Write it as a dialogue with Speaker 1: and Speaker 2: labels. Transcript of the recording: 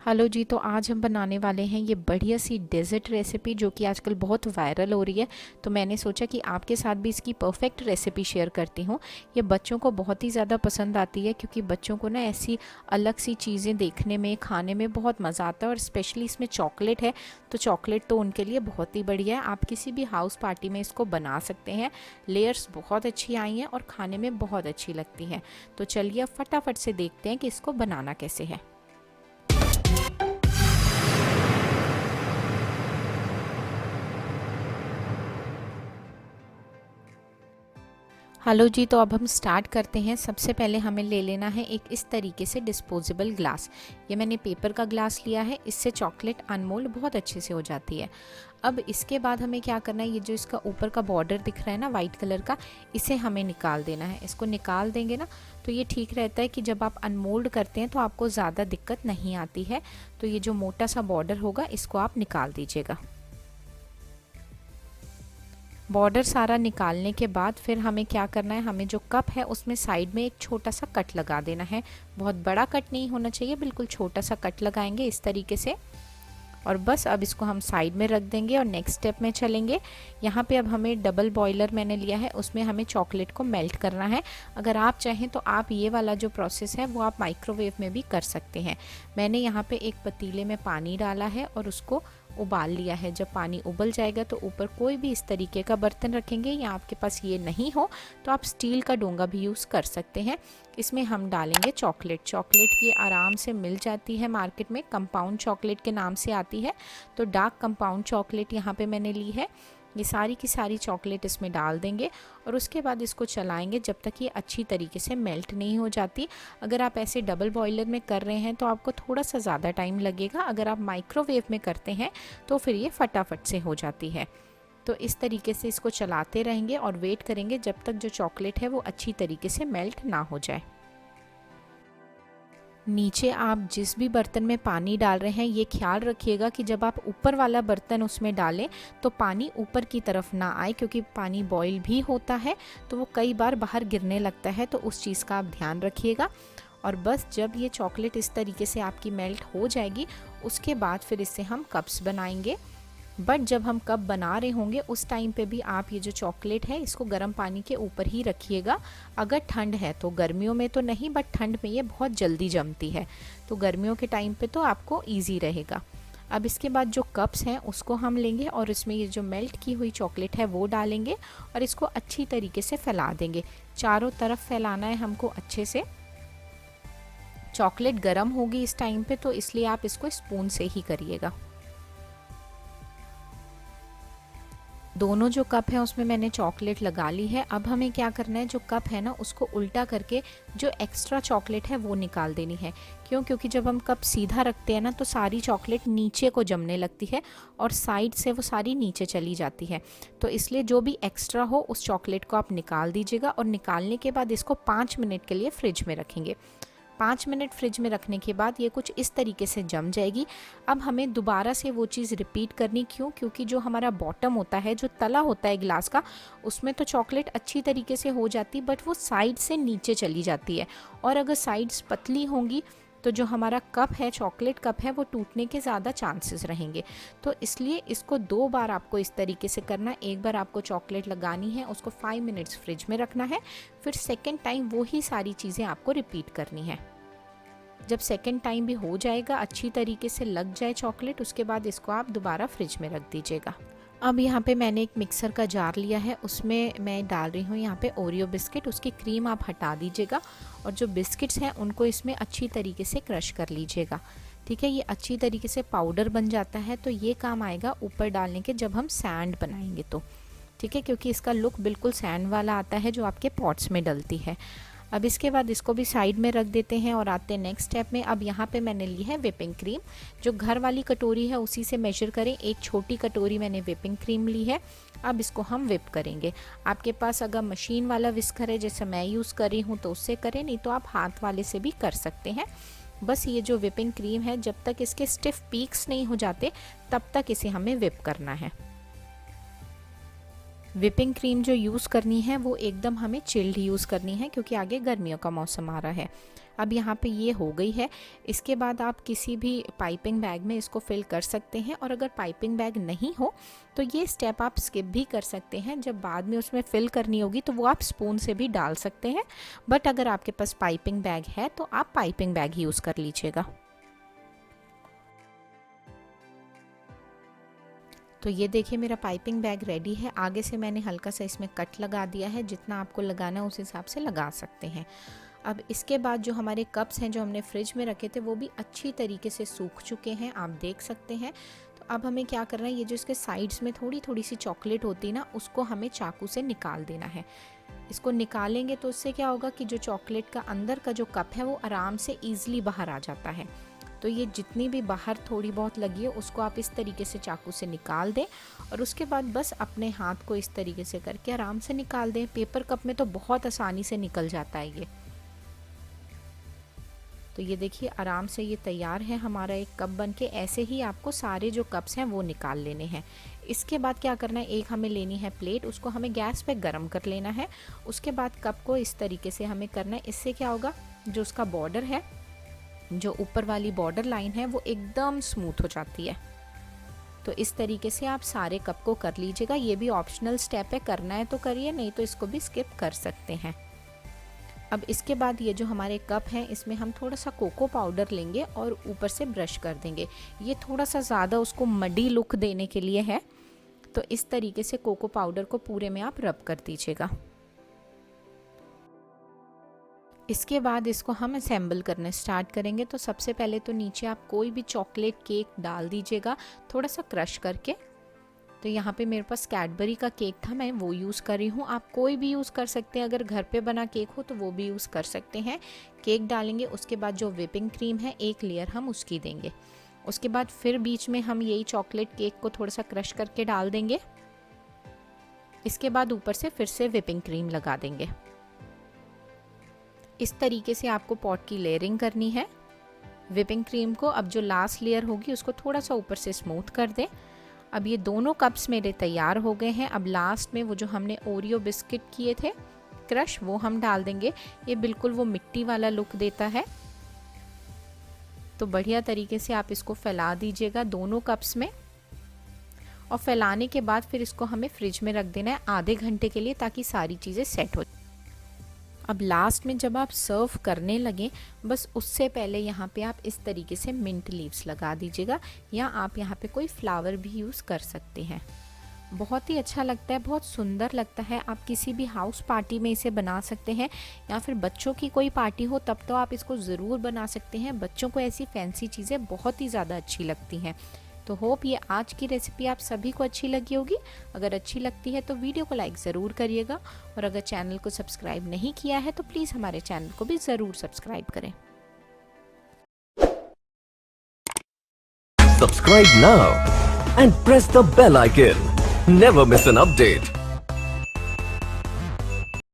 Speaker 1: Hello जी। तो आज हम बनाने वाले हैं ये बढ़िया सी डेज़र्ट रेसिपी जो कि आजकल बहुत वायरल हो रही है। तो मैंने सोचा कि आपके साथ भी इसकी परफेक्ट रेसिपी शेयर करती हूँ। ये बच्चों को बहुत ही ज़्यादा पसंद आती है क्योंकि बच्चों को ना ऐसी अलग सी चीज़ें देखने में, खाने में बहुत मज़ा आता है। और स्पेशली इसमें चॉकलेट है, तो चॉकलेट तो उनके लिए बहुत ही बढ़िया है। आप किसी भी हाउस पार्टी में इसको बना सकते हैं। लेयर्स बहुत अच्छी आई हैं और खाने में बहुत अच्छी लगती हैं। तो चलिए अब फटाफट से देखते हैं कि इसको बनाना कैसे है। हेलो जी। तो अब हम स्टार्ट करते हैं। सबसे पहले हमें ले लेना है एक इस तरीके से डिस्पोजेबल ग्लास। ये मैंने पेपर का ग्लास लिया है, इससे चॉकलेट अनमोल्ड बहुत अच्छे से हो जाती है। अब इसके बाद हमें क्या करना है, ये जो इसका ऊपर का बॉर्डर दिख रहा है ना वाइट कलर का, इसे हमें निकाल देना है। इसको निकाल देंगे ना तो ये ठीक रहता है कि जब आप अनमोल्ड करते हैं तो आपको ज़्यादा दिक्कत नहीं आती है। तो ये जो मोटा सा बॉर्डर होगा इसको आप निकाल दीजिएगा। बॉर्डर सारा निकालने के बाद फिर हमें क्या करना है, हमें जो कप है उसमें साइड में एक छोटा सा कट लगा देना है। बहुत बड़ा कट नहीं होना चाहिए, बिल्कुल छोटा सा कट लगाएंगे इस तरीके से। और बस अब इसको हम साइड में रख देंगे और नेक्स्ट स्टेप में चलेंगे। यहाँ पे अब हमें डबल बॉयलर मैंने लिया है, उसमें हमें चॉकलेट को मेल्ट करना है। अगर आप चाहें तो आप ये वाला जो प्रोसेस है वो आप माइक्रोवेव में भी कर सकते हैं। मैंने यहाँ पे एक पतीले में पानी डाला है और उसको उबाल लिया है। जब पानी उबल जाएगा तो ऊपर कोई भी इस तरीके का बर्तन रखेंगे, या आपके पास ये नहीं हो तो आप स्टील का डोंगा भी यूज़ कर सकते हैं। इसमें हम डालेंगे चॉकलेट। चॉकलेट ये आराम से मिल जाती है मार्केट में, कंपाउंड चॉकलेट के नाम से आती है। तो डार्क कंपाउंड चॉकलेट यहाँ पे मैंने ली है। ये सारी की सारी चॉकलेट इसमें डाल देंगे और उसके बाद इसको चलाएंगे जब तक ये अच्छी तरीके से मेल्ट नहीं हो जाती। अगर आप ऐसे डबल बॉयलर में कर रहे हैं तो आपको थोड़ा सा ज़्यादा टाइम लगेगा। अगर आप माइक्रोवेव में करते हैं तो फिर ये फटाफट से हो जाती है। तो इस तरीके से इसको चलाते रहेंगे और वेट करेंगे जब तक जो चॉकलेट है वो अच्छी तरीके से मेल्ट ना हो जाए। नीचे आप जिस भी बर्तन में पानी डाल रहे हैं ये ख्याल रखिएगा कि जब आप ऊपर वाला बर्तन उसमें डालें तो पानी ऊपर की तरफ ना आए, क्योंकि पानी बॉईल भी होता है तो वो कई बार बाहर गिरने लगता है। तो उस चीज़ का आप ध्यान रखिएगा। और बस जब ये चॉकलेट इस तरीके से आपकी मेल्ट हो जाएगी उसके बाद फिर इससे हम कप्स बनाएंगे। बट जब हम कप बना रहे होंगे उस टाइम पे भी आप ये जो चॉकलेट है इसको गर्म पानी के ऊपर ही रखिएगा। अगर ठंड है तो, गर्मियों में तो नहीं बट ठंड में ये बहुत जल्दी जमती है, तो गर्मियों के टाइम पे तो आपको ईजी रहेगा। अब इसके बाद जो कप्स हैं उसको हम लेंगे और इसमें ये जो मेल्ट की हुई चॉकलेट है वो डालेंगे और इसको अच्छी तरीके से फैला देंगे। चारों तरफ फैलाना है हमको अच्छे से। चॉकलेट गर्म होगी इस टाइम पे, तो इसलिए आप इसको स्पून से ही करिएगा। दोनों जो कप है उसमें मैंने चॉकलेट लगा ली है। अब हमें क्या करना है, जो कप है ना उसको उल्टा करके जो एक्स्ट्रा चॉकलेट है वो निकाल देनी है। क्यों? क्योंकि जब हम कप सीधा रखते हैं ना तो सारी चॉकलेट नीचे को जमने लगती है और साइड से वो सारी नीचे चली जाती है। तो इसलिए जो भी एक्स्ट्रा हो उस चॉकलेट को आप निकाल दीजिएगा और निकालने के बाद इसको 5 मिनट के लिए फ्रिज में रखेंगे। 5 मिनट फ्रिज में रखने के बाद ये कुछ इस तरीके से जम जाएगी। अब हमें दोबारा से वो चीज़ रिपीट करनी, क्यों? क्योंकि जो हमारा बॉटम होता है, जो तला होता है ग्लास का, उसमें तो चॉकलेट अच्छी तरीके से हो जाती बट वो साइड से नीचे चली जाती है। और अगर साइड्स पतली होंगी तो जो हमारा कप है, चॉकलेट कप है, वो टूटने के ज़्यादा चांसेस रहेंगे। तो इसलिए इसको 2 बार आपको इस तरीके से करना है। एक बार आपको चॉकलेट लगानी है, उसको 5 मिनट्स फ्रिज में रखना है, फिर सेकेंड टाइम वही सारी चीज़ें आपको रिपीट करनी है। जब सेकेंड टाइम भी हो जाएगा, अच्छी तरीके से लग जाए चॉकलेट, उसके बाद इसको आप दोबारा फ्रिज में रख दीजिएगा। अब यहाँ पे मैंने एक मिक्सर का जार लिया है, उसमें मैं डाल रही हूँ यहाँ पे ओरियो बिस्किट। उसकी क्रीम आप हटा दीजिएगा और जो बिस्किट्स हैं उनको इसमें अच्छी तरीके से क्रश कर लीजिएगा। ठीक है, ये अच्छी तरीके से पाउडर बन जाता है तो ये काम आएगा ऊपर डालने के जब हम सैंड बनाएंगे तो। ठीक है, क्योंकि इसका लुक बिल्कुल सैंड वाला आता है जो आपके पॉट्स में डलती है। अब इसके बाद इसको भी साइड में रख देते हैं और आते हैं नेक्स्ट स्टेप में। अब यहाँ पे मैंने ली है व्हिपिंग क्रीम। जो घर वाली कटोरी है उसी से मेजर करें, एक छोटी कटोरी मैंने व्हिपिंग क्रीम ली है। अब इसको हम व्हिप करेंगे। आपके पास अगर मशीन वाला विस्कर है जैसे मैं यूज़ कर रही हूँ तो उससे करें, नहीं तो आप हाथ वाले से भी कर सकते हैं। बस ये जो व्हिपिंग क्रीम है जब तक इसके स्टिफ पीक्स नहीं हो जाते तब तक इसे हमें व्हिप करना है। विपिंग क्रीम जो यूज़ करनी है वो एकदम हमें चिल्ड यूज़ करनी है, क्योंकि आगे गर्मियों का मौसम आ रहा है। अब यहाँ पे ये हो गई है। इसके बाद आप किसी भी पाइपिंग बैग में इसको फिल कर सकते हैं, और अगर पाइपिंग बैग नहीं हो तो ये स्टेप आप स्किप भी कर सकते हैं। जब बाद में उसमें फिल करनी होगी तो वो आप स्पून से भी डाल सकते हैं, बट अगर आपके पास पाइपिंग बैग है तो आप पाइपिंग बैग यूज़ कर लीजिएगा। तो ये देखिए मेरा पाइपिंग बैग रेडी है। आगे से मैंने हल्का सा इसमें कट लगा दिया है, जितना आपको लगाना है उस हिसाब से लगा सकते हैं। अब इसके बाद जो हमारे कप्स हैं जो हमने फ्रिज में रखे थे वो भी अच्छी तरीके से सूख चुके हैं, आप देख सकते हैं। तो अब हमें क्या करना है, ये जो इसके साइड्स में थोड़ी थोड़ी सी चॉकलेट होती है ना, उसको हमें चाकू से निकाल देना है। इसको निकालेंगे तो उससे क्या होगा कि जो चॉकलेट का अंदर का जो कप है वो आराम से ईजिली बाहर आ जाता है। तो ये जितनी भी बाहर थोड़ी बहुत लगी है उसको आप इस तरीके से चाकू से निकाल दें, और उसके बाद बस अपने हाथ को इस तरीके से करके आराम से निकाल दें। पेपर कप में तो बहुत आसानी से निकल जाता है ये। तो ये देखिए आराम से ये तैयार है हमारा एक कप बनके। ऐसे ही आपको सारे जो कप्स हैं वो निकाल लेने हैं। इसके बाद क्या करना है, एक हमें लेनी है प्लेट, उसको हमें गैस पे गरम कर लेना है। उसके बाद कप को इस तरीके से हमें करना है। इससे क्या होगा, जो उसका बॉर्डर है, जो ऊपर वाली बॉर्डर लाइन है वो एकदम स्मूथ हो जाती है। तो इस तरीके से आप सारे कप को कर लीजिएगा। ये भी ऑप्शनल स्टेप है, करना है तो करिए, नहीं तो इसको भी स्किप कर सकते हैं। अब इसके बाद ये जो हमारे कप हैं इसमें हम थोड़ा सा कोको पाउडर लेंगे और ऊपर से ब्रश कर देंगे। ये थोड़ा सा ज़्यादा उसको मडी लुक देने के लिए है, तो इस तरीके से कोको पाउडर को पूरे में आप रब कर दीजिएगा। इसके बाद इसको हम असेंबल करने स्टार्ट करेंगे। तो सबसे पहले तो नीचे आप कोई भी चॉकलेट केक डाल दीजिएगा, थोड़ा सा क्रश करके। तो यहाँ पे मेरे पास कैडबरी का केक था, मैं वो यूज़ कर रही हूँ। आप कोई भी यूज़ कर सकते हैं, अगर घर पे बना केक हो तो वो भी यूज़ कर सकते हैं। केक डालेंगे, उसके बाद जो व्हिपिंग क्रीम है एक लेयर हम उसकी देंगे। उसके बाद फिर बीच में हम यही चॉकलेट केक को थोड़ा सा क्रश करके डाल देंगे। इसके बाद ऊपर से फिर से व्हिपिंग क्रीम लगा देंगे। इस तरीके से आपको पॉट की लेयरिंग करनी है व्हिपिंग क्रीम को। अब जो लास्ट लेयर होगी उसको थोड़ा सा ऊपर से स्मूथ कर दें। अब ये दोनों कप्स मेरे तैयार हो गए हैं। अब लास्ट में वो जो हमने ओरियो बिस्किट किए थे क्रश, वो हम डाल देंगे। ये बिल्कुल वो मिट्टी वाला लुक देता है। तो बढ़िया तरीके से आप इसको फैला दीजिएगा दोनों कप्स में, और फैलाने के बाद फिर इसको हमें फ्रिज में रख देना है आधे घंटे के लिए, ताकि सारी चीज़ें सेट हो। अब लास्ट में जब आप सर्व करने लगें, बस उससे पहले यहाँ पे आप इस तरीके से मिंट लीव्स लगा दीजिएगा, या आप यहाँ पे कोई फ्लावर भी यूज़ कर सकते हैं। बहुत ही अच्छा लगता है, बहुत सुंदर लगता है। आप किसी भी हाउस पार्टी में इसे बना सकते हैं, या फिर बच्चों की कोई पार्टी हो तब तो आप इसको ज़रूर बना सकते हैं। बच्चों को ऐसी फैंसी चीज़ें बहुत ही ज़्यादा अच्छी लगती हैं। तो होप ये आज की रेसिपी आप सभी को अच्छी लगी होगी। अगर अच्छी लगती है तो वीडियो को लाइक ज़रूर करिएगा, और अगर चैनल को सब्सक्राइब नहीं किया है तो प्लीज़ हमारे चैनल को भी ज़रूर सब्सक्राइब करें।
Speaker 2: Subscribe now and press the bell icon. Never miss an update.